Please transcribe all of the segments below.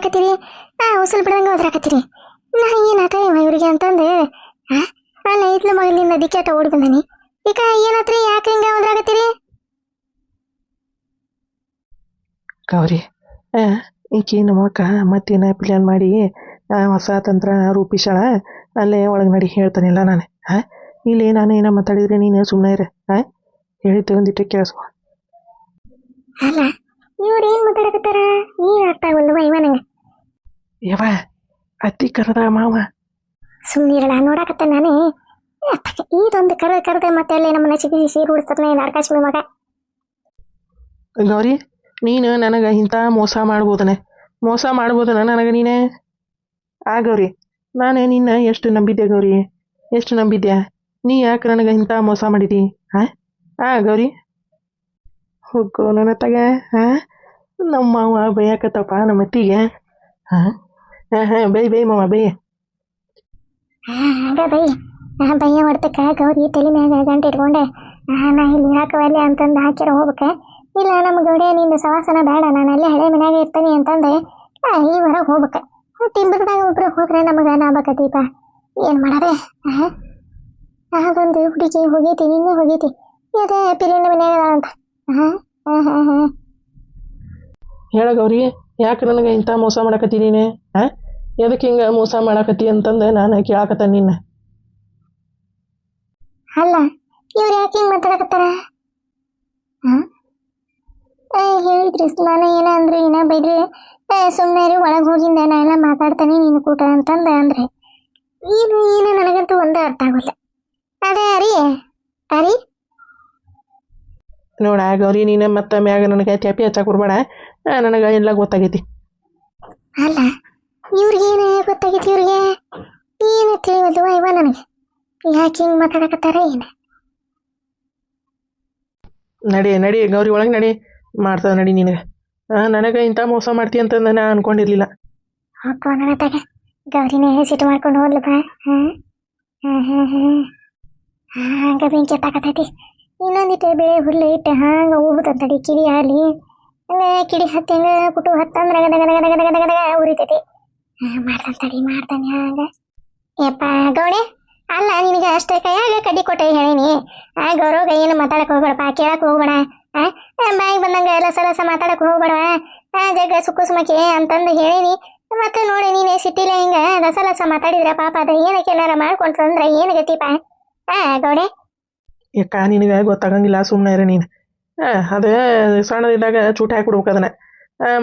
ಮಾತಾಡಕತ್ತೀರಿ ಉಸಲ್ ಬಿಡಂಗ ಹೋದ್ರಾಕತ್ತೀರಿ ನಾ ಏನಾತ ಇವ್ರಿಗೆ ಅಂತಂದು ಅಲ್ಲ ಇದ್ಲ ಮಗಲಿಂದ ದಿಕ್ಕಾಟ ಓಡಿ ಬಂದನಿ ಈಗ ಏನತ್ರಿ ಯಾಕೆ ಹಿಂಗ ಹೋದ್ರಾಕತ್ತೀರಿ ಗೌರಿ ಈಕಿ ನಮ್ಮಕ್ಕ ಮತ್ತೇನ ಪ್ಲ್ಯಾನ್ ಮಾಡಿ ಹೊಸ ತಂತ್ರ ರೂಪಿಸಾಳ ಅಲ್ಲೇ ಒಳಗೆ ನಡಿ ಹೇಳ್ತಾನಿಲ್ಲ ನಾನು ಇಲ್ಲಿ ನಾನು ಏನೋ ಮಾತಾಡಿದ್ರೆ ನೀನು ಸುಮ್ಮನೆ ಇರ ಹೇಳಿದ್ದೆ ಒಂದಿಟ್ಟು ಕೇಳಿಸ್ಕೊ. ಅಲ್ಲ ಇವ್ರು ಏನ್ ಮಾತಾಡಕತ್ತಾರ ನೀನ್ ಅರ್ಥ ಆಗಲ್ವ ಇವ ನಂಗೆ ಯವ ಅತ್ತಿ ಕರೆದ ಮಾವ ಸುಮ್ಮನಿರಲ್ಲ ನೋಡಕತ್ತ ನಾನೇ ಇದೊಂದು ಕರೆದ ಮತ್ತೆ ಅಲ್ಲೇ ನಮ್ಮನ್ನ ಸೀರು ಉಡಿಸ್ತಾನೆ ಆಕಾಶ ಮಗ. ಗೌರಿ ನೀನು ನನಗೆ ಇಂಥ ಮೋಸ ಮಾಡ್ಬೋದನ ನನಗೆ ನೀನೇ ಗೌರಿ ನಾನು ನಿನ್ನ ಎಷ್ಟು ನಂಬಿದ್ದೆ ಗೌರಿ ಎಷ್ಟು ನಂಬಿದ್ಯಾ ನೀ ಯಾಕೆ ನನಗೆ ಇಂಥ ಮೋಸ ಮಾಡಿದಿ ಗೌರಿ ಹೋಗೋ ನನ್ನ ತಗ ನಮ್ಮ ಮಾವ ಬೈಯಾಕತ್ತಪ್ಪ ನಮ್ಮ ಅತ್ತಿಗೆ ಬೈ ಮಾವ ಬೈ ಬೈ ಬಯ್ಯ ಹೊಡ್ತಕ್ಕ ಗೌರಿ ತಲೆ ಮ್ಯಾಗ ಗಂಟೆ ಇಟ್ಕೊಂಡೆ ನಾ ಇಲ್ಲಿ ಹಾಕವಲ್ಲಿ ಅಂತಂದು ಹಾಕಿರ ಹೋಗ್ಬೇಕ ಇಲ್ಲ ನಮ್ಮ ಗೌಡೆ ನಿಂದು ಸವಾಸನ ಬೇಡ ನಾನು ಅಲ್ಲೇ ಹಳೆ ಮನ್ಯಾಗ ಇರ್ತೀನಿ ಅಂತಂದೆ ಈ ಹೊರಗೆ ಹೋಗ್ಬೇಕ ತಿಂಬದಾಗ ಒಬ್ರು ಹೋದ್ರೆ ನಮಗೆ ನಾಬಕದೀಪ ಏನು ಮಾಡದೆ ಅದೊಂದು ಹುಡುಗಿ ಹೋಗೈತಿ ನಿನ್ನೆ ಹೋಗೈತಿ ಅದೇ ಪಿರಿನ ಮನ್ಯಾಗ ಅಂತ ಹೇಳ ಗೌರಿ ಯಾಕೆ ನನಗೆ ಇಂಥ ಮೋಸ ಮಾಡಕತ್ತಿ ನೀನೆ ಎದಕ್ಕೆ ಹಿಂಗೆ ಮೋಸ ಮಾಡಕತ್ತಿ ಅಂತಂದು ನಾನು ಕೇಳಾಕತ್ತ ನಿನ್ನ ಅಲ್ಲ ಇವ್ರು ಯಾಕೆ ಹಿಂಗೆ ಮಾತಾಡಕತ್ತಾರ ಹೇಳಿದ್ರಿ ನಾನು ಏನ ಅಂದ್ರೆ ಏನ ಬೈದ್ರಿ ಸುಮ್ಮನೆ ಒಳಗೆ ಹೋಗಿಂದ ನಾ ಎಲ್ಲ ಮಾತಾಡ್ತಾನೆ ನೀನು ಕೂಟ ಅಂತಂದ ಅಂದ್ರೆ ಏನು ನನಗಂತೂ ಒಂದೇ ಅರ್ಥ ಆಗೋಲ್ಲ ಅದೇ ಅರಿ ನೋಡ ಗೌರಿ ನೀನು ಮತ್ತೆ ಮ್ಯಾಗ ನನಗೆ ತ್ಯಾಪಿ ಹಚ್ಚಕ್ಕೆ ಕೊಡ್ಬೇಡ ನನಗೆ ಎಲ್ಲ ಗೊತ್ತಾಗೈತಿ. ಅಲ್ಲ ಇವ್ರಿಗೆ ಏನು ಗೊತ್ತಾಗೈತಿ ಇವ್ರಿಗೆ ಏನು ತಿಳಿವಲ್ವ ಇವ ನನಗೆ ಯಾಕೆ ಹಿಂಗೆ ಮಾತಾಡಕತ್ತಾರ ಏನು ನಡಿ ಗೌರಿ ಒಳಗೆ ನಡಿ ಮಾಡ್ತದ ನಡಿ ನಿನಗೆ ನನಗೆ ಇಂಥ ಮೋಸ ಮಾಡ್ತಿ ಅಂತಂದು ನಾ ಅನ್ಕೊಂಡಿರ್ಲಿಲ್ಲ. ಹಾಕೋ ನನ್ನ ತಗ ಗೌರಿನೇ ಸಿಟ್ಟು ಮಾಡ್ಕೊಂಡು ಹೋದ್ಲು ಬಾ ಹಂಗ ಬೆಂಕಿ ತಾಕತೈತಿ ಇನ್ನೊಂದಿಟ್ಟು ಬೇಳೆ ಹುಲ್ಲು ಇಟ್ಟು ಹಂಗೆ ಹೋಗ್ಬಿಟ್ಟಂತಡಿ ಕಿಡಿ ಆಗಲಿ ಹಂಗೆ ಕಿಡಿ ಹತ್ತಿ ಹಂಗೆ ಕುಟು ಹತ್ತಂದ್ರೆ ಗದಗ ಉರಿತೈತಿ ಮಾಡ್ತಾನೆ ಹಂಗ ಯಪ್ಪ ಗೌಡೆ ಅಲ್ಲ ನಿನಗೆ ಅಷ್ಟೇ ಕೈಯಾಗ ಕಡ್ಡಿ ಕೊಟ್ಟೆ ಹೇಳೀನಿ ಗೌರವ ಏನು ಮಾತಾಡಕ್ಕೆ ಹೋಗ್ಬೇಡಪ್ಪ ಕೇಳಕ್ಕೆ ಹೋಗ್ಬೇಡ ಬಾಯಿಗೆ ಬಂದಂಗೆ ಲಸ ಮಾತಾಡಕ್ಕೆ ಹೋಗ್ಬೇಡ ಜಗ್ಗ ಸುಮ್ಮಕೆ ಅಂತಂದು ಹೇಳೀನಿ ಮತ್ತೆ ನೋಡಿ ನೀನೇ ಸಿಟ್ಟಿಲ್ಲ ಹಿಂಗೆ ಲಸ ಮಾತಾಡಿದ್ರೆ ಪಾಪ ಅದ ಏನಕ್ಕೆ ಏನಾರ ಮಾಡ್ಕೊಂಡ್ರಂದ್ರೆ ಏನು ಗತಿಪ ಗೌಡೆ ಯಾಕ ನಿನಗೆ ಗೊತ್ತಾಗಂಗಿಲ್ಲ ಸುಮ್ಮನೆ ಇರ ನೀನು ಅದೇ ಸಣ್ಣದಿದ್ದಾಗ ಚೂಟ ಹಾಕಿಬಿಡ್ಬೇಕು ಅದನ್ನ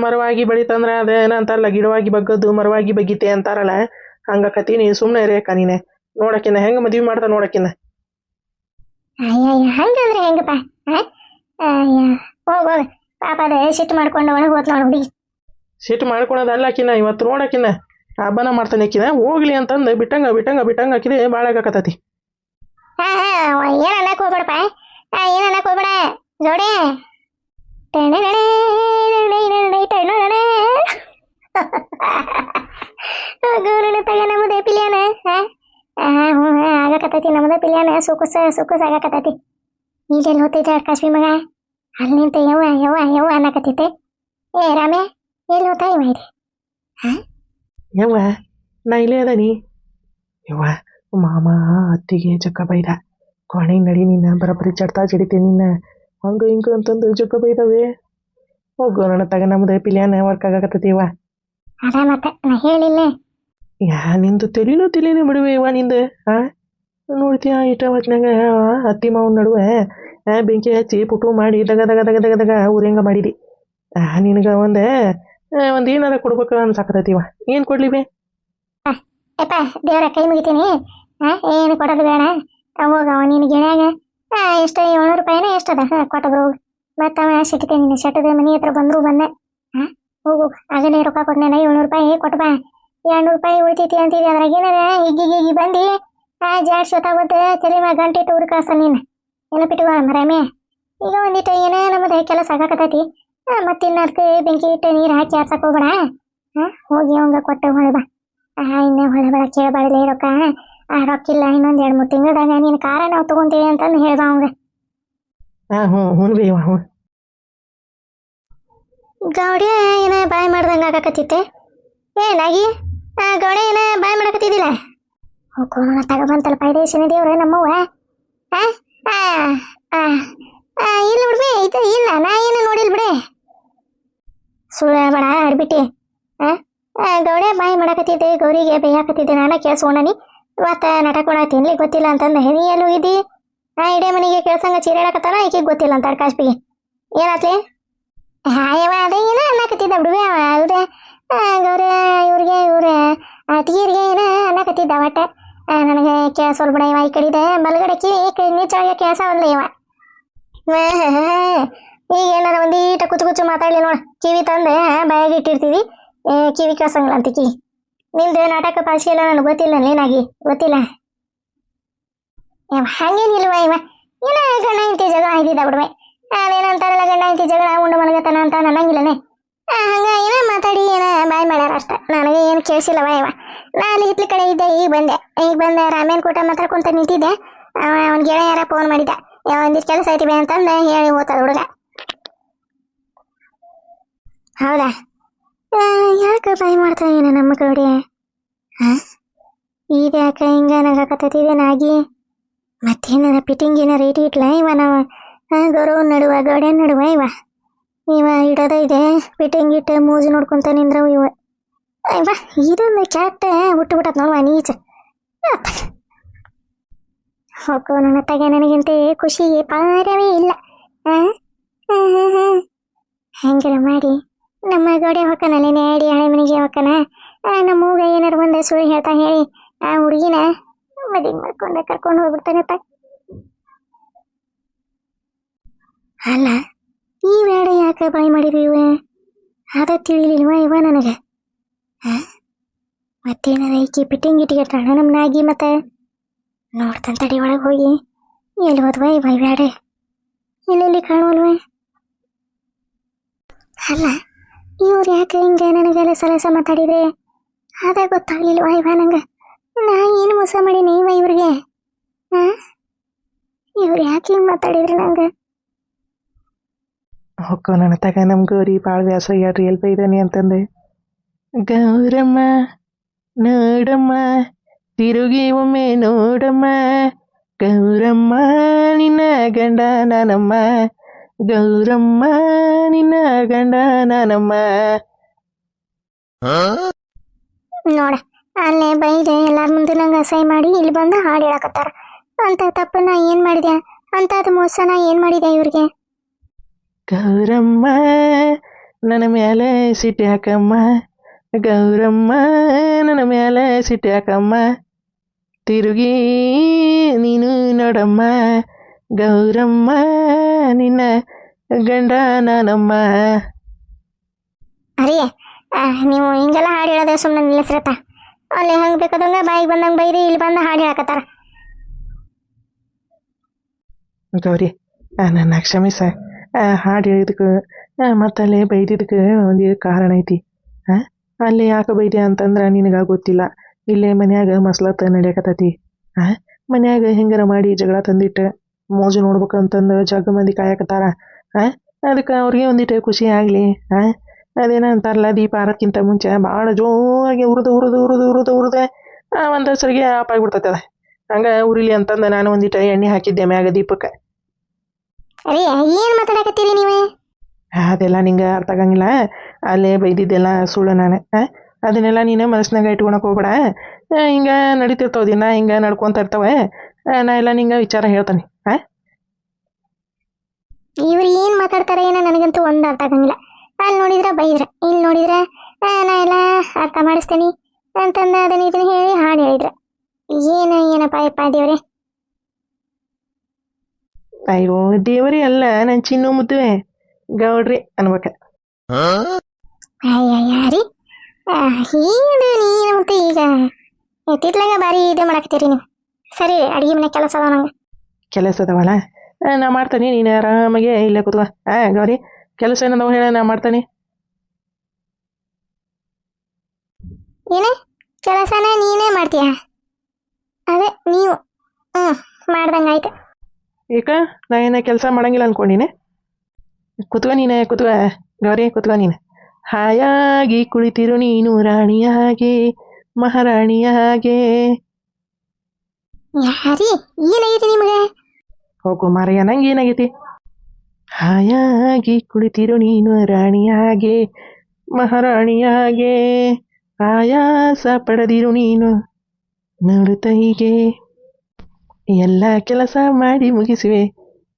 ಮರವಾಗಿ ಬೆಳಿತಂದ್ರೆ ಅದೇನಂತಾರಲ್ಲ ಗಿಡವಾಗಿ ಬಗ್ಗದ್ದು ಮರವಾಗಿ ಬಗ್ಗಿತೆ ಅಂತಾರಲ್ಲ ಹಂಗಕತಿ ನೀನು ಸುಮ್ಮನೆ ಇರೇಕ ನೀನೆ ನೋಡಕ್ಕಿನ್ನ ಹೆಂಗೆ ಮದುವೆ ಮಾಡ್ತಾ ನೋಡಕ್ಕಿನ್ನ ಹಂಗಂದ್ರೆ ಹೆಂಗಪ್ಪ ಹೋಗ ಪಾಪ ಅದೇ ಸಿಟ್ಟು ಮಾಡ್ಕೊಂಡು ಒಳಗೆ ಹೋತ್ ನೋಡಿ ಹುಡುಗಿ ಸಿಟ್ಟು ಮಾಡ್ಕೊಳೋದಲ್ಲಕಿನ್ನ ಇವತ್ತು ನೋಡಕ್ಕಿನ್ನ ಹಬ್ಬನ ಮಾಡ್ತಾನೆ ಅಕ್ಕಿನ ಹೋಗ್ಲಿ ಅಂತಂದು ಬಿಟ್ಟಂಗ ಹಾಕಿದೆ ಭಾಳ ಆಗಕತ್ತತಿ. ಏನ್ ಅನ್ನಕ್ ಹೋಗ್ಬೇಡಪ್ಪ ಏನ್ ಅನ್ನಕ್ ಹೋಗ್ಬೇಡ ಜೋಡೆ ತಗ ನಮ್ಮದೇ ಪಿಲಿಯಾನ ಆಗಕತ್ತೈತಿ ನಮ್ಮದೇ ಪಿಲಿಯಾನ ಸುಕ್ಕುಸ್ ಆಗಕತ್ತೈತಿ ಈಗೆಲ್ಲಿ ಹೋಗ್ತೈತೆ ಕಾಶ್ಮಿ ಮಗ ಅಲ್ಲಿ ನಿಂತ ಯವ್ವ ಅನ್ನಕತ್ತೈತೆ ರಾಮೆ ಎಲ್ಲಿ ಹೋಗ್ತಾ ಇವ ಇದೆ ಯವ್ವ ನಾ ಇಲ್ಲೇ ಅದನಿ ಯವ್ವ ಮಾಮ ಅತ್ತಿಗೆ ಜಗ್ಗ ಬೈದ ಕೊನೆ ನಡಿ ನಿನ್ನ ಬರಬರಿ ಚಡ್ತಾ ಜಡಿತೀನಿ ನಿನ್ನ ಹಂಗ ಹಿಂಗ ಅಂತಂದು ಜಗ್ಗ ಬೈದವೆ ಹೋಗೋ ನನ್ನ ತಗ ನಮ್ದು ಪಿಲಿಯಾನ ವರ್ಕ್ ಆಗಕತ್ತೈತಿವ ಅದ ಮತ್ತೆ ನಾ ಹೇಳಿಲ್ಲ ನಿಂದು ತಿಳಿನೂ ಬಿಡುವೆ ಇವ ನಿಂದು ನೋಡ್ತೀಯ ಇಟ ಹೊತ್ನಾಗ ಅತ್ತಿ ಮಾವನ ನಡುವೆ ಬೆಂಕಿ ಹಚ್ಚಿ ಪುಟು ಮಾಡಿ ದಗ ಊರಂಗ ಮಾಡಿದಿ ನಿನಗೆ ಒಂದು ಏನಾರ ಕೊಡ್ಬೇಕು ಅನ್ಸಾಕತ್ತೈತಿವ ಏನು ಕೊಡ್ಲಿ ಬೇ ಯಪ್ಪ ದೇವರ ಕೈ ಮುಗಿತೀನಿ ಏನು ಕೊಡೋದು ಬೇಡ ಹೋಗವ ನಿನ್ನ ಗಿಣ್ಯಾಗ ಎಷ್ಟು 700 ರೂಪಾಯಿನ ಎಷ್ಟದ ಕೊಟ್ಟದ್ರು ಮತ್ತೆ ಸಿಟ್ಟಿಗೆ ನಿನ್ನ ಶೆಟ್ಟದ ಮನೆ ಹತ್ರ ಬಂದ್ರು ಬಂದೆ ಹೋಗು ಆಗಲೇ ರೊಕ್ಕ ಕೊಟ್ಟನೆ 700 ರೂಪಾಯಿ ಕೊಟ್ಟು ಬಾ 200 ರೂಪಾಯಿ ಉಳಿತೈತಿ ಅಂತೀವಿ ಅದ್ರಾಗ ಏನಾರ ಹಿಗ್ಗಿ ಬಂದು ಜಾಡ್ಸಿ ಹೊತ್ತಾಗುತ್ತೆ ತಲೆ ಮ್ಯಾಗ ಗಂಟೆ ಇಟ್ಟು ಊರು ಕಳ್ಸ ನೀನು ನೆನಪಿಟ್ಟುವ ಮರಮೆ ಈಗ ಒಂದಿಟ್ಟು ಏನೇ ನಮ್ಮದು ಕೆಲಸ ಆಗಾಕತ್ತೈತಿ ಮತ್ತಿನ್ನ ಅದಕ್ಕೆ ಬೆಂಕಿ ಇಟ್ಟು ನೀರು ಹಾಕಿ ಆರ್ಸಕ್ಕೆ ಹೋಗ್ಬೇಡ ಹೋಗಿ ಅವಂಗ ಕೊಟ್ಟು ಹೊಳೆ ಬಾ ಇನ್ನೇ ಹೊಳೆ ಬೇಡ ಕೇಳಬಾರಲಿ ರೊಕ್ಕ ರೊಕ್ಕಿಲ್ಲ ಇನ್ನೊಂದು 2-3 ತಿಂಗಳದಾಗ ನೀನು ಕಾರ ನಾವು ತಗೊಂತೀವಿ ಅಂತಂದು ಹೇಳ್ದ ಅವಂಗ ಗೌಡ್ಯ ಏನ ಬಾಯ್ ಮಾಡ್ದಂಗೆ ಆಗಾಕತ್ತಿತ್ತೆ ಏನಾಗಿ ಗೌಡೆ ಏನ ಬಾಯ್ ಮಾಡಕತ್ತಿದ್ದಿಲ್ಲ ಹೋಗೋಣ ತಗೊಬಂತಲ್ಲ ಪೈದೇಶಿನ ದೇವ್ರ ನಮ್ಮವ್ವ ಇಲ್ಲ ಬಿಡ್ಬಿ ಇದು ಇಲ್ಲ ನಾ ಏನು ನೋಡಿಲ್ ಬಿಡೆ ಸುಳ್ಳ ಬೇಡ ಆಡ್ಬಿಟ್ಟಿ ಗೌಡೆ ಬಾಯಿ ಮಾಡಕತ್ತಿದ್ದೆ ಗೌರಿಗೆ ಬೇಯಾಕತ್ತಿದ್ದೆ ನಾನ ಕೇಳಿಸ್ಕೊಂಡನಿ ಮತ್ತೆ ನಾಟಕ ಮಾಡತ್ತೀನಿ ಗೊತ್ತಿಲ್ಲ ಅಂತಂದ ನೀ ಎಲ್ಲಿ ಹೋಗಿದ್ದಿ ಇಡೇ ಮನೆಗೆ ಕೇಳ್ಸಂಗ ಚೀರಾಡಕತ್ತಾನ ಈಕೆಗೆ ಗೊತ್ತಿಲ್ಲ ಅಂತ ಕಾಶ್ಪಿಗೆ ಏನಾತ್ಲಿ ಹಾಯವ ಅದೇ ಏನ ಅನ್ನಕತ್ತಿದ್ದ ಬಿಡುವೆ ಅಲ್ದೆ ಗೌರಿ ಇವ್ರ ಅತಿಗಿರಿಗೆ ಏನ ಅನ್ನಕತ್ತಿದ್ದ ಒಟ್ಟ ನನಗೆ ಕೇಳಿಸೋಲ್ ಬಿಡ ಇವ ಈ ಕಡಿದೆ ಬಲಗಡೆ ಕಿವಿ ನೀಚಾಗೆ ಕೇಳಿಸವಲ್ಲ ಇವ ಈಗ ಏನಾರ ಒಂದೀಟ ಕುಚ್ಚು ಕುಚ್ಚು ಮಾತಾಡ್ಲಿ ನೋಡ ಕಿವಿ ತಂದೆ ಬಾಯಾಗಿ ಇಟ್ಟಿರ್ತೀವಿ ಕಿವಿ ಕೇಳ್ಸಂಗಿಲ್ಲ ಅಂತ ಕಿವಿ ನಿಂದು ನಾಟಕ ಪಾಶಿ ಎಲ್ಲ ನನಗೆ ಗೊತ್ತಿಲ್ಲ ಏನಾಗಿ ಗೊತ್ತಿಲ್ಲ ಹಂಗೇನಿಲ್ವ ಇವ ಏನ ಗಂಡ ಹೆಂಡತಿ ಜಗಳ ಆಗಿದ್ದ ಬಿಡ್ವೆ ಅದೇನಂತಾರಲ್ಲ ಗಂಡ ಹೆಂಡತಿ ಜಗಳ ಉಂಡು ಮಲಗತನ ಅಂತ ಅನ್ನಂಗಿಲ್ಲನೆ ಹಂಗ ಏನ ಮಾತಾಡಿ ಏನ ಬಾಯ್ ಮಾಡ್ಯಾರ ಅಷ್ಟ ನನಗೆ ಏನು ಕೇಳಿಸಿಲ್ಲವ ಇವ ನಾ ಅಲ್ಲಿ ಹಿತ್ಲ ಕಡೆ ಇದ್ದೆ ಈಗ ಬಂದೆ ರಾಮೇನ್ ಕೂಟ ಮಾತಾಡ್ಕೊಂತ ನಿಂತಿದ್ದೆ ಅವ್ನ ಗೆಳೆಯರ ಫೋನ್ ಮಾಡಿದ್ದ ಒಂದಿಷ್ಟು ಕೆಲಸ ಐತಿವೆ ಅಂತಂದು ಹೇಳಿ ಹೋಗ್ತದ ಹುಡುಗ ಹೌದಾ ಯಾಕೆ ಬಾಯ್ ಮಾಡ್ತಾ ಏನ ನಮ್ಮ ಗೌಡಿ ಈಗ ಯಾಕೆ ಹಿಂಗ ನಗಾಕತ್ತಿದೇನಾಗಿ ಮತ್ತೇನಾರ ಫಿಟ್ಟಿಂಗ್ ಏನಾರ ಇಟ್ಲ ಇವ ನಾವು ಗೌರವ ನಡುವ ಗೌಡೆ ನಡುವ ಇವ ಇಡೋದ ಇದೆ ಫಿಟ್ಟಿಂಗ್ ಇಟ್ಟು ಮೂಜು ನೋಡ್ಕೊಂತ ನಿಂದ್ರವ ಇವ ಇದೊಂದು ಕ್ಯಾಟ್ ಹುಟ್ಟು ಬಿಟ್ಟತ್ ನೋಡುವ ನೀಚ ಹೋಗೋ ನನ್ನ ತಗ ನನಗಂತೆ ಖುಷಿಗೆ ಪಾರವೇ ಇಲ್ಲ ಹೆಂಗಾರ ಮಾಡಿ ನಮ್ಮ ಗೋಡೆ ಹೊಕ್ಕನಲ್ಲಿ ನ್ಯಾಡಿ ಹಳೆ ಮನೆಗೆ ಹೊಕ್ಕನ ನಮ್ಮ ಮೂಗ ಏನಾರು ಒಂದೇ ಸುಳ್ಳು ಹೇಳ್ತಾ ಹೇಳಿ ಆ ಹುಡುಗಿನ ಮದುವೆ ಮಾಡ್ಕೊಂಡೆ ಕರ್ಕೊಂಡು ಹೋಗ್ಬಿಡ್ತಾನೆ ತ ಅಲ್ಲ ಈ ಬೇಡ ಯಾಕೆ ಬಾಯ್ ಮಾಡಿದ್ವಿ ಇವ ಅದ ತಿಳಿಲಿಲ್ವ ಇವ ನನಗೆ ಮತ್ತೇನಾರ ಈಕಿ ಪಿಟ್ಟಿಂಗ್ ಇಟ್ಟಿಗೆಟ್ಟಾಳ ನಮ್ಮ ನಾಗಿ ಮತ್ತೆ ನೋಡ್ತಾನೆ ತಡಿ ಒಳಗೆ ಹೋಗಿ ಎಲ್ಲಿ ಹೋದ್ವ ಇವ ಬ್ಯಾಡೆ ಎಲ್ಲೆಲ್ಲಿ ಕಾಣುವಲ್ವ ಅಲ್ಲ ಇವ್ರು ಯಾಕೆ ಹಿಂಗೆ ನನಗೆಲ್ಲ ಸಲಸ ಮಾತಾಡಿದ್ರೆ ಅದ ಗೊತ್ತಾಗ್ಲಿಲ್ವ ಇವ ನಂಗೆ ನಾ ಏನು ಮೋಸ ಮಾಡೀನಿ ಇವ ಇವ್ರಿಗೆ ಇವ್ರು ಯಾಕೆ ಹಿಂಗೆ ಮಾತಾಡಿದ್ರು ನಂಗೆ ಹೊಕ್ಕೋ ನನ್ನ ತಗ ನಮ್ಮ ಗೌರಿ ಭಾಳ ವ್ಯಾಸ ಯಾಡ್ರಿ ಎಲ್ಲಿ ಬೈದಾನೆ ಅಂತಂದೆ ಗೌರಮ್ಮ ನೋಡಮ್ಮ ತಿರುಗಿ ಒಮ್ಮೆ ನೋಡಮ್ಮ ಗೌರಮ್ಮ ನಿನ್ನ ಗಂಡ ನಾನಮ್ಮ ಗೌರಮ್ಮ ನಿನ್ನ ಗಂಡ ನಾನಮ್ಮ ನೋಡ ಅಲ್ಲೇ ಬೈದೆ ಎಲ್ಲಾರ ಮುಂದೆ ನಂಗೆ ಅಸಹ್ಯ ಮಾಡಿ ಇಲ್ಲಿ ಬಂದು ಹಾಡು ಹೇಳಕತ್ತಾರ ಅಂತ ತಪ್ಪು ನಾ ಏನು ಮಾಡಿದೆ ಅಂತ ಅದು ಮೋಸ ನಾ ಏನು ಮಾಡಿದೆ ಇವ್ರಿಗೆ ಗೌರಮ್ಮ ನನ್ನ ಮೇಲೆ ಸಿಟ್ಟಿ ಹಾಕಮ್ಮ ಗೌರಮ್ಮ ನನ್ನ ಮೇಲೆ ಸಿಟ್ಟಿ ಹಾಕಮ್ಮ ತಿರುಗಿ ನೀನು ನೋಡಮ್ಮ ಗೌರಮ್ಮ ನಿನ್ನ ಗಂಡ ನಾನಮ್ಮ ಅರೇ ನೀವು ಹಿಂಗೆಲ್ಲ ಹಾಡು ಹೇಳೋದೇ ಸುಮ್ಮನೆ ನಿಲ್ಲಿಸ್ರತ್ತ ಅಲ್ಲಿ ಹಂಗೆ ಬೇಕಾದಂಗೆ ಬಾಯಿಗೆ ಬಂದಂಗೆ ಬೈರಿ ಇಲ್ಲಿ ಬಂದು ಹಾಡು ಹೇಳಕತ್ತಾರ ಗೌರಿ ನನ್ನ ಕ್ಷಮಿಸ ಹಾಡು ಹೇಳಿದಕ್ಕೆ ಮತ್ತು ಅಲ್ಲೇ ಬೈದಿದ್ದಕ್ಕೆ ಒಂದು ಕಾರಣ ಐತಿ ಅಲ್ಲಿ ಯಾಕೆ ಬೈದೆ ಅಂತಂದ್ರೆ ನಿನಗೆ ಗೊತ್ತಿಲ್ಲ ಇಲ್ಲೇ ಮನ್ಯಾಗ ಮಸ್ಲತ್ತ ನಡೆಯಕತ್ತೈತಿ ಮನ್ಯಾಗ ಹೆಂಗಾರ ಮಾಡಿ ಜಗಳ ತಂದಿಟ್ಟು ಮೋಜು ನೋಡ್ಬೇಕಂತಂದು ಜಗ್ಗ ಮಂದಿ ಕಾಯಕತ್ತಾರ ಅದಕ್ಕೆ ಅವ್ರಿಗೆ ಒಂದಿಟ್ಟು ಖುಷಿ ಆಗಲಿ ಅದೇನ ಅಂತಾರಲ್ಲ ದೀಪ ಆರೋಕ್ಕಿಂತ ಮುಂಚೆ ಭಾಳ ಜೋರಾಗಿ ಉರಿದೆ ಒಂದು ಸರಿಗೆ ಆಪ್ ಆಗಿಬಿಡ್ತೈತೆ ಅದ ಹಂಗೆ ಉರಿಲಿ ಅಂತಂದು ನಾನು ಒಂದಿಟ್ಟು ಎಣ್ಣೆ ಹಾಕಿದ್ದೆ ಮ್ಯಾಗ ದೀಪಕ್ಕೆ ಅರೇ ಏನು ಮಾತಾಡಕತ್ತೀರಿ ನೀವೇ ಅದೆಲ್ಲ ನಿಂಗೆ ಅರ್ಥ ಆಗಂಗಿಲ್ಲ ಅಲ್ಲೇ ಬೈದಿದ್ದೆಲ್ಲ ಸುಳ್ಳು ನಾನು ಅದನ್ನೆಲ್ಲ ನೀನು ಮನಸ್ಸಿನಾಗ ಇಟ್ಕೊಳಕ್ಕೆ ಹೋಗ್ಬೇಡ ಹಿಂಗೆ ನಡೀತಿರ್ತಾವ ದಿನ ಹಿಂಗೆ ನಡ್ಕೊತ ಇರ್ತಾವೆ ನಾ ಎಲ್ಲ ನಿಂಗೆ ವಿಚಾರ ಹೇಳ್ತಾನೆ ಇವ್ರು ಏನು ಮಾತಾಡ್ತಾರೆ ಏನೋ ನನಗಂತೂ ಒಂದು ಅರ್ಥ ಆಗಂಗಿಲ್ಲ ಅಲ್ಲಿ ನೋಡಿದ್ರೆ ಬೈದ್ರೆ ಇಲ್ಲಿ ನೋಡಿದ್ರೆ ನಾ ಎಲ್ಲ ಅರ್ಥ ಮಾಡಿಸ್ತೀನಿ ಅಂತಂದು ಅದನ್ನ ಇದನ್ನ ಹೇಳಿ ಹಾಡು ಹೇಳಿದ್ರೆ ಏನಪ್ಪ ಯಪ್ಪ ದೇವ್ರೆ ಅಯ್ಯೋ ದೇವರೇ ಅಲ್ಲ ನನ್ನ ಚಿನ್ನು ಮುದ್ದುವೆ ಗೌಡ್ರಿ ಅನ್ಬೇಕ ಯಾರಿ ಇದು ನೀನು ಮತ್ತೆ ಈಗ ಎತ್ತಿತ್ಲಾಗ ಭಾರಿ ಇದು ಮಾಡಾಕತ್ತೀರಿ ನೀವು ಸರಿ ಅಡುಗೆ ಮನೆ ಕೆಲಸ ಅದಾವ ನಂಗೆ ಕೆಲಸ ಅದಾವಲ್ಲ ನಾ ಮಾಡ್ತಾನೆ ನೀನು ಆರಾಮಾಗೆ ಇಲ್ಲೇ ಕೂತ್ಕೋ ಗೌರಿ ಕೆಲಸ ಏನದಾವ ಹೇಳ ನಾ ಮಾಡ್ತಾನೆ ಏನೇ ಕೆಲಸನ ನೀನೇ ಮಾಡ್ತೀಯ ಅದೇ ನೀವು ಮಾಡ್ದಂಗಾಯ್ತು ಈಗ ನಾ ಏನ ಕೆಲಸ ಮಾಡಂಗಿಲ್ಲ ಅನ್ಕೊಂಡಿನಿ ಕೂತ್ಕೋ ನೀನು ಕೂತ್ಕೋ ಗೌರಿ ಕೂತ್ಕೋ ನೀನು ಹಾಯಾಗಿ ಕುಳಿತಿರು ನೀನು ರಾಣಿಯ ಹಾಗೆ ಮಹಾರಾಣಿಯ ಹಾಗೆ. ಯಾರಿ ಏನಾಗೈತಿ ನಿಮಗೆ? ಹೋಗು ಮಾರಯ್ಯ, ನಂಗೆ ಏನಾಗೈತಿ? ಹಾಯಾಗಿ ಕುಳಿತಿರು ನೀನು ರಾಣಿಯ ಹಾಗೆ ಮಹಾರಾಣಿಯ ಹಾಗೆ, ಆಯಾಸ ಪಡೆದಿರು ನೀನು ನೋಡುತ್ತ ಹೀಗೆ. ಎಲ್ಲ ಕೆಲಸ ಮಾಡಿ ಮುಗಿಸುವೆ,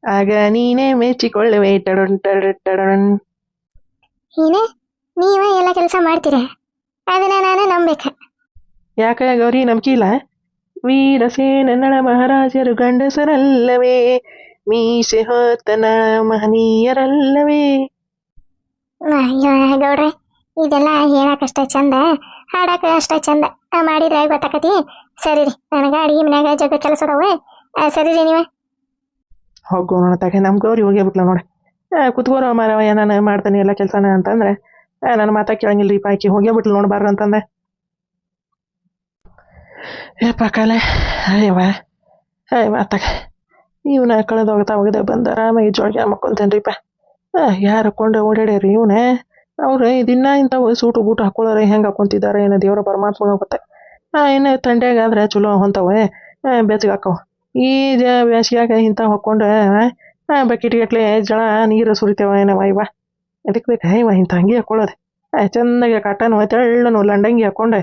ಆಗ ನೀನೇ ಮೆಚ್ಚಿಕೊಳ್ಳುವೆ. ಟಡೊಣ್ ಟಡೊಣ್ ಟಡೊಣ್. ಏನೇ ನೀವೇ ಎಲ್ಲ ಕೆಲಸ ಮಾಡ್ತೀರ, ಅದನ್ನ ನಾನು ನಂಬೇಕ? ಯಾಕ ಗೌರಿ ನಂಬಿಕಿಲ್ಲ? ವೀರಸೇನನ ಮಹಾರಾಜರು ಗಂಡಸರಲ್ಲವೇ, ಮೀಸೆ ಹೊತ್ತನ ಮಹನೀಯರಲ್ಲವೇ. ಅಯ್ಯೋ ಗೌಡ್ರೆ, ಇದೆಲ್ಲ ಹೇಳಕ್ಕಷ್ಟೇ ಚಂದ, ಹಾಡಕ್ಕೆ ಅಷ್ಟೇ ಚಂದ. ಮಾಡಿದ್ರೆ ಗೊತ್ತಾಕತಿ. ಸರಿ ರೀ, ನನಗೆ ಅಡಿಗೆ ಮನ್ಯಾಗ ಜಗ ಕೆಲಸದವ. ಸರಿ ರೀ ನೀವೇ ಹೋಗು ನೋಡತ್ತಾಗ ನಮ್ಮ ಗೌರಿ ಹೋಗ್ಯಾಬಿಟ್ಲ ನೋಡಿ. ಕುತ್ಕೋರ ಮಾರವಯ್ಯ, ನಾನು ಮಾಡ್ತಾನೆ ಎಲ್ಲ ಕೆಲಸನ ಅಂತಂದ್ರೆ ನನ್ನ ಮಾತಾ ಕೇಳಂಗಿಲ್ರಿ ಪಾಕಿ ಹೋಗ್ಯಾಬಿಟ್ಲು ನೋಡ್ಬಾರ್ದು ಅಂತಂದೆ. ಏಪ್ಪ ಕಾಲೆ, ಅಯ್ಯವ ಅಯ್ಯವ ಅತ್ತಾಗ ಇವನ ಕಳೆದೋಗ್ತಾ ಹೋಗದೆ ಬಂದು ಆರಾಮಾಗಿ ಜೋಳಿಗೆ ಮಕ್ಕೊಂತೇನ್ರಿಪ್ಪ. ಯಾರು ಕೊಂಡು ಓಡಾಡ್ಯಾರಿ ಇವನೇ? ಅವ್ರು ದಿನ ಇಂಥವು ಸೂಟು ಬೂಟು ಹಾಕೊಳ್ಳೋರೆ ಹೆಂಗೆ ಹಾಕೊಂತಿದ್ದಾರೆ ಏನೋ ದೇವರ ಪರಮಾತ್ಮ ಹೋಗುತ್ತೆ. ಇನ್ನು ತಂಡ್ಯಾಗಾದ್ರೆ ಚಲೋ ಹೊಂತವೆ, ಬೆಚ್ಚಗೆ ಹಾಕವು. ಈ ಬೇಸಿಗೆಯಾಗ ಇಂಥ ಹಾಕ್ಕೊಂಡು ಬಕೆಟ್ಗಟ್ಲೆ ಜಳ ನೀರು ಸುರಿತೇವ ಏನವ ಇವ? ಅದಕ್ಕೆ ಬೇಕಾ ಇವ ಇಂಥ ಅಂಗಿ ಹಾಕೊಳ್ಳೋದು? ಚೆಂದಾಗಿ ಕಾಟನು ತೆಳ್ಳನು ಲಂಡಂಗಿ ಹಾಕ್ಕೊಂಡು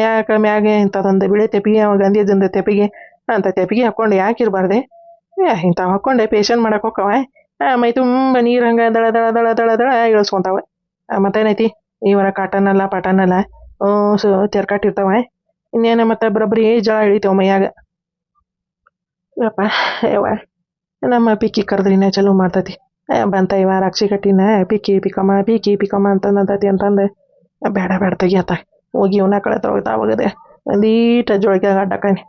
ಯಾಕೆ ಮ್ಯಾಗೆ ಇಂಥದ್ದೊಂದು ಬಿಳಿ ತೆಪಿಗೆ ಗಂಧಿಯದಿಂದ ತೆಪಿಗೆ ಅಂತ ತೆಪಿಗೆ ಹಾಕ್ಕೊಂಡು ಯಾಕೆ ಇರಬಾರ್ದೆ? ಇಂಥವು ಹಾಕ್ಕೊಂಡೆ ಪೇಷನ್ ಮಾಡಕ್ಕೆ ಹೋಕ್ಕವ. ಮೈ ತುಂಬ ನೀರು ಹಂಗೆ ದಳ ದಳ ದಳ ದಳ ದಳ ಇಳಿಸ್ಕೊಂತಾವೆ. ಮತ್ತೇನೈತಿ ಇವರ ಕಾಟನ್ ಅಲ್ಲ ಪಾಟನ್ ಅಲ್ಲ ತೆರ್ಕಾಟಿರ್ತಾವ. ಇನ್ನೇನು ಮತ್ತೆ ಬರೋಬ್ಬರಿ ಜಳ ಇಳಿತೇವ ಮೈಯಾಗ. ಯಪ್ಪ ಯವ್ವ, ನಮ್ಮ ಪಿಕ್ಕಿ ಕರೆದ್ರಿನ ಚಲೋ ಮಾಡ್ತತಿ. ಬಂತ ಇವ ರಾಕ್ಷಿ ಕಟ್ಟಿನ ಪಿಕ್ಕಿ ಪಿಕ್ಕಮ್ಮ ಅಂತಂದತಿ ಅಂತಂದು ಬೇಡ ಬೇಡ ತೆಗಿಯತ್ತ. ಹೋಗಿ ಇವನ ಕಳೆ ತೊಗೊಳ್ತಾ ಹೋಗದೆ ಒಂದೀಟ ಜೋಳಿಗೆ ಅಡ್ಡಕಾಯಿ.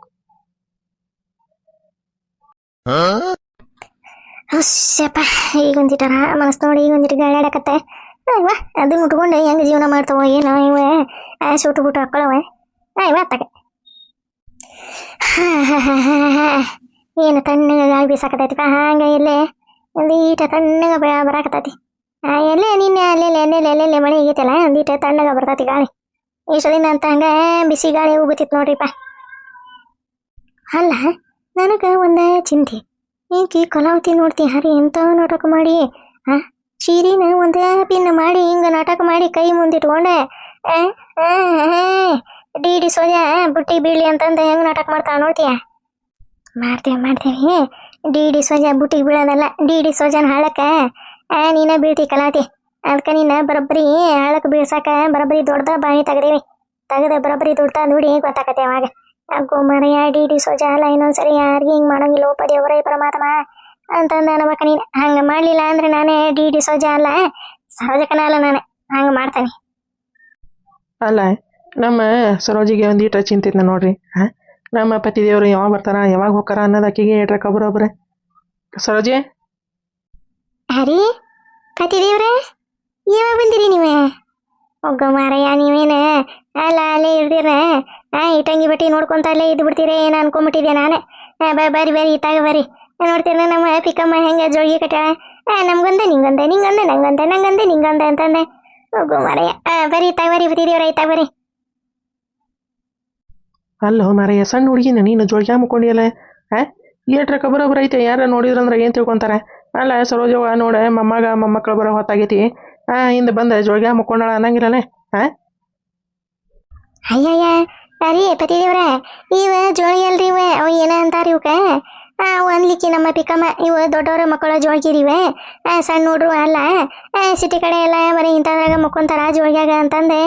ಹುಸ್ಸಪ್ಪ, ಈಗ ಒಂದಿಟ್ಟಾರ ಮನಸ್ಸು ನೋಡಿ ಈಗ ಒಂದಿಟ್ಟು ಗಾಳಿ ಆಡಕತ್ತೆ. ಅಯ್ಯವ ಅದನ್ನ ಉಟ್ಕೊಂಡು ಹೆಂಗೆ ಜೀವನ ಮಾಡ್ತಾವ ಏನೋ ಇವ? ಸೂಟು ಬೂಟು ಹಾಕ್ಕೊಳ್ಳವ ಅಯ್ಯವ ಅತ್ತಾಗ. ಏನು ತಣ್ಣಗೆ ಗಾಳಿ ಬೀಸಾಕತೈತಿಪ್ಪ, ಹಂಗೆ ಎಲ್ಲೇ ಒಂದೀಟ ತಣ್ಣಗೆ ಬರಾಕತ್ತೈತಿ. ಎಲ್ಲೇ ನಿನ್ನೆ ಅಲ್ಲೆಲ್ಲೆ ಮಳೆ ಆಗೈತಲ್ಲ, ಒಂದೀಟ ತಣ್ಣಗೆ ಬರ್ತೈತಿ ಗಾಳಿ. ಇಷ್ಟು ದಿನ ಅಂತ ಹಂಗೆ ಬಿಸಿ ಗಾಳಿ ಹೋಗುತ್ತಿತ್ತು ನೋಡ್ರಿಪ್ಪ. ಅಲ್ಲ, ನನಗೆ ಒಂದು ಚಿಂತೆ, ಈಕಿ ಕಲಾವತಿ ನೋಡ್ತಿ ಹರಿ ಎಂತ ನಾಟಕ ಮಾಡಿ ಸೀರಿನ ಒಂದು ಪಿನ್ ಮಾಡಿ ಹಿಂಗೆ ನಾಟಕ ಮಾಡಿ ಕೈ ಮುಂದಿಟ್ಕೊಂಡೆ ಡಿ ಸೋಜಾ ಬುಟ್ಟಿಗೆ ಬೀಳಿ ಅಂತಂದು ಹೆಂಗೆ ನಾಟಕ ಮಾಡ್ತಾವ ನೋಡ್ತೀಯ? ಮಾಡ್ತೇವೆ. ಡಿ ಸೋಜಾ ಬುಟ್ಟಿಗೆ ಬೀಳೋದಲ್ಲ, ಡಿ ಸೋಜಾನ ಹಾಳಕ್ಕೆ ನೀನ ಬೀಳ್ತಿ ಕಲಾವತಿ. ಅದಕ್ಕೆ ನೀನು ಬರೋಬ್ಬರಿ ಹಾಳಕ್ಕೆ ಬೀಳ್ಸಾಕ ಬರೋಬ್ಬರಿ ದೊಡ್ಡದ ಬಾಣಿ ತೆಗೆದ ಬರೋಬ್ಬರಿ ದುಡಿ ಗೊತ್ತಾಕತ್ತೆ ಅವಾಗ. ಅಗ್ಗೋ ಮರೆಯ ಡಿ ಸೋಜಾ ಅಲ್ಲ, ಇನ್ನೊಂದ್ಸರಿ ಯಾರಿಗೆ ಹಿಂಗೆ ಮಾಡಂಗಿಲ್ಲ ಓಪ ದೇವರೇ ಪರಮಾತ್ಮ ಅಂತಂದ ಅನ್ಬೇಕ ನೀನು. ಹಂಗೆ ಮಾಡಲಿಲ್ಲ ಅಂದ್ರೆ ನಾನೇ ಡಿ ಸೋಜಾ ಅಲ್ಲ, ಸರೋಜಕನ ಅಲ್ಲ, ನಾನು ಹಂಗೆ ಮಾಡ್ತೇನೆ. ಅಲ್ಲ, ನಮ್ಮ ಸರೋಜಿಗೆ ಒಂದೀಟ ಚಿಂತಿದ್ನ ನೋಡ್ರಿ. ನಮ್ಮ ಪತಿ ದೇವರು ಯಾವಾಗ ಬರ್ತಾರ ಯಾವಾಗ ಹೋಗ್ತಾರ ಅನ್ನೋದು ಆಕಿಗೆ ಏಟ್ರ ಖಬರೊಬ್ರೆ. ಸರೋಜಿ ಹರಿ ಪತಿ ದೇವ್ರೆ, ಯಾವಾಗ ಬಂದಿರಿ ನೀವೇ? ಒಗ್ಗ ಮಾರಯ್ಯ, ನೀವೇನು ಅಲ್ಲೇ ಇರ್ತೀರ? ಇಟ್ಟಂಗಿ ಬಟ್ಟಿ ನೋಡ್ಕೊಂತ ಅಲ್ಲೇ ಇದ್ದು ಬಿಡ್ತೀರ ಏನು ಅನ್ಕೊಂಬಿಟ್ಟಿದ್ದೆ ನಾನು. ಬರ್ರಿ ಇತ್ತಾಗ ಬರ್ರಿ, ನೋಡ್ತೀರ ನಮ್ಮ ಪಿಕ್ಕಮ್ಮ ಹೆಂಗೆ ಜೋಳಿಗೆ ಕಟ್ಟಾಳ. ನಮ್ಗೊಂದ ನಿಂಗೊಂದ ನಂಗಂದೆ ನಿಂಗೊಂದ ಅಂತಂದೆ. ಒಗ್ಗು ಮಾರಯ್ಯ, ಬರ್ರಿ ಇತ್ತಾಗ ಬರ್ರಿ ಪತಿ ದೇವ್ರ, ಇತ್ತಾಗ ಬರ್ರಿ. ಅಲ್ಲೋ ಮಾರಯ್ಯ, ಸಣ್ಣ ಹುಡುಗಿನ ನೀನು ಜೋಳಿಗೆ ಮುಕ್ಕೊಂಡಿಯಲ್ಲ. ಏಟ್ರ ಖಬರೊಬ್ರು ಐತೆ, ಯಾರ ನೋಡಿದ್ರಂದ್ರೆ ಏನು ತಿಳ್ಕೊಂತಾರೆ? ಅಲ್ಲ ಸರೋಜವ್ವ ನೋಡ, ಮೊಮ್ಮಕ್ಕಳು ಬರೋ ಹೊತ್ತಾಗೈತಿ, ಹಿಂದೆ ಬಂದ ಜೋಳಿಗೆ ಮುಕ್ಕೊಂಡಾಳ ಅನ್ನಂಗಿಲ್ಲನೆ? ಅಯ್ಯಯ್ಯ ಅರಿ ಪತಿ ದೇವ್ರ, ಇವ ಜೋಳಿಗೆ ಅಲ್ರಿ ಇವ, ಅವ ಏನ ಅಂತಾರ ಇವಕ್ಕ? ಅನ್ಲಿಕ್ಕಿ ನಮ್ಮ ಪಿಕ್ಕಮ್ಮ, ಇವು ದೊಡ್ಡವ್ರ ಮಕ್ಕಳ ಜೋಳಿಗಿರಿವೆ, ಸಣ್ಣ ಹುಡ್ರು ಅಲ್ಲ. ಸಿಟಿ ಕಡೆ ಎಲ್ಲ ಬರೀ ಇಂಥದ್ರಾಗ ಮುಕ್ಕೊಂತಾರ ಜೋಳಿಗ್ಯಾಗ ಅಂತಂದೆ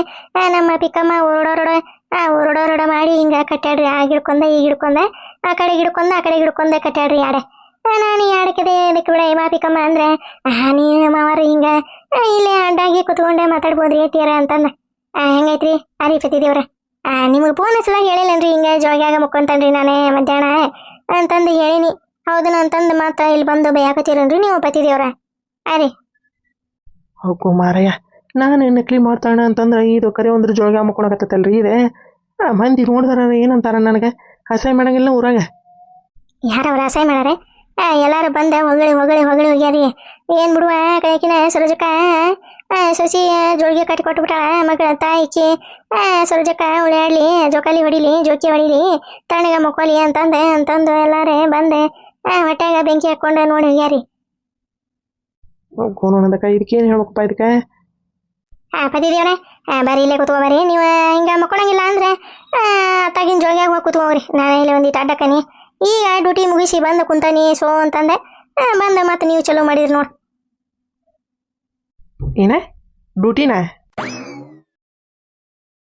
ನಮ್ಮ ಪಿಕ್ಕಮ್ಮ ಓಡೋಡ ಮಾಡಿ ಹಿಂಗೆ ಕಟ್ಟಾಡ್ರಿ. ಹಿಡ್ಕೊಂಡೆ ಈಗ ಹಿಡ್ಕೊಂಡೆ, ಆ ಕಡೆ ಹಿಡ್ಕೊಂಡೆ ಕಟ್ಟಾಡ್ರಿ ಆಡೆ. ನಾನು ಆಡಕದೆ ಇದಕ್ಕೆ ಬಿಡ ಮಾ ಪಿಕ್ಕಮ್ಮ ಅಂದ್ರೆ ನೀ ಮಾವಾರ ಹಿಂಗೆ ಇಲ್ಲೇ ಅಡ್ಡಾಗಿ ಕುತ್ಕೊಂಡೆ ಮಾತಾಡ್ಬೋದ್ರಿ ಏಟಿಯಾರ ಅಂತಂದ. ಹೆಂಗೈತ್ರಿ ಅರಿ ಪತಿ ದೇವ್ರ? ನಿಮಗೆ ಫೋನ್ ಸಲ ಹೇಳಿಲ್ಲನ್ರಿ ಹಿಂಗೆ ಜೋಳಿಗ್ಯಾಗ ಮುಕ್ಕೊಂತನ್ರಿ ನಾನೇ ಮಧ್ಯಾಹ್ನ ಅಂತಂದು ಹೇಳಿನಿ. ಹೌದನ ಅಂತಂದು ಮಾತ್ರ ಇಲ್ಲಿ ಬಂದು ಬೈಯಾಕತ್ತೀರನ್ರಿ ನೀವು ಪತಿ ದೇವ್ರ? ಅರಿ ಹೋಗು ಮಾರಯ್ಯ, ನಾನು ನಕಲಿ ಮಾಡ್ತಾಣ ಅಂತಂದ್ರೆ ಇದು ಕರೆ ಒಂದ್ರ ಜೋಳಿಗೆ ಮುಕ್ಕೊಳಕತ್ತಲ್ರಿ ಇದೆ. ಮಂದಿ ನೋಡಿದಾರ ಏನಂತಾರ ನನಗೆ? ಅಸಹ್ಯ ಮಾಡಂಗಿಲ್ಲ ಊರಾಗ? ಯಾರವ್ರ ಅಸಹ್ಯ ಮಾಡಾರೆ? ಎಲ್ಲಾರು ಬಂದ ಹೊಗಳಿ ಹೊಗಳಿ ಹೊಗಳಿ ಹೋಗ್ಯಾರಿ. ಏನ್ ಬಿಡುವ ಕೈಕಿನ ಸರೋಜಕ್ಕ ಸಸಿ ಜೋಳಿಗೆ ಕಟ್ಟಿ ಕೊಟ್ಬಿಟ್ಟಾಳ ಮಗಳ ತಾಯಿಕಿ. ಸರೋಜಕ್ಕ ಉಳ್ಯಾಡ್ಲಿ, ಜೋಕಾಲಿ ಹೊಡಿಲಿ, ಜೋಕಿ ಹೊಡಿಲಿ, ತಣ್ಣಗ ಮಕ್ಕೋಲಿ ಅಂತಂದು ಎಲ್ಲಾರೇ ಬಂದೆ ಹೊಟ್ಯಾಗ ಬೆಂಕಿ ಹಾಕೊಂಡು ನೋಡಿ ಹೋಗ್ಯಾರಿ. ಕೋನೋಣದಕ್ಕ ಇದಕ್ಕೇನು ಹೇಳ್ಬೇಕಪ್ಪ ಇದಕ್ಕೆ? ಪತಿದೇವ್ರೆ ಬರ್ರಿ ಇಲ್ಲೇ ಕೂತ್ಕೋ ಬರ್ರಿ. ನೀವು ಹಿಂಗೆ ಮಕ್ಕೊಳಂಗಿಲ್ಲ ಅಂದ್ರೆ ತಾಗಿನ ಜೋಳಿಗ್ಯಾಗ ಹೋಗಿ ಕೂತ್ಕೋರಿ. ನಾನು ಇಲ್ಲಿ ಒಂದಿಟ್ಟು ಅಡ್ಡಕ್ಕನಿ. ಈಗ ಡ್ಯೂಟಿ ಮುಗಿಸಿ ಬಂದು ಕುಂತಾನಿ ಸೋ ಅಂತಂದೆ. ಬಂದು ಮತ್ತೆ ನೀವು ಚಲೋ ಮಾಡಿದ್ರಿ ನೋಡಿ. ಏನ ಡ್ಯೂಟಿನ?